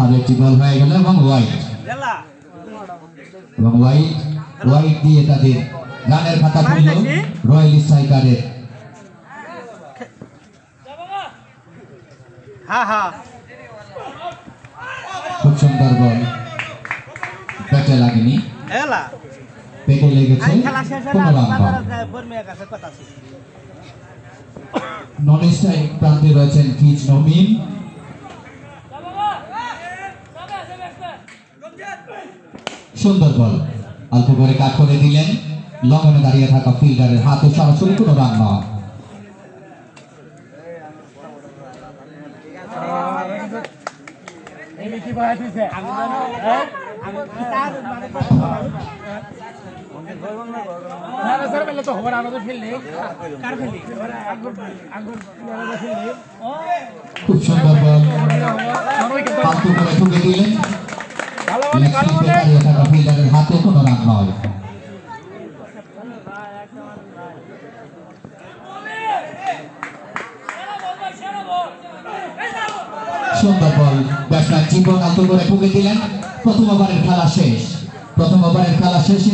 আর একটি বল হয়ে গেল এবং ওয়াইড দিয়ে তাদের রানের খাতা খুলল রয়্যাল স্ট্রাইকারের। খুব সুন্দর বল, ব্যাটে লাগেনি, পেটে লেগেছে। নন স্ট্রাইক প্রান্তে রয়েছেন কিজ নমিন। সুন্দর বল, অল্প করে কাট করে দিলেন, লঙ্ঘনে দাঁড়িয়ে থাকা ফিল্ডারের হাতে সরাসরি কোনো রান নয়। খুব সুন্দর বল, পাল্টু করে ঠুকে দিলেন, দাঁড়িয়ে থাকা ফিল্ডারের হাতে কোনো রান নয়। সুন্দর বল, ব্যাটসম্যান জীবন আলতো করে ঠুকে দিলেন। প্রথম ওভারের খেলা শেষ।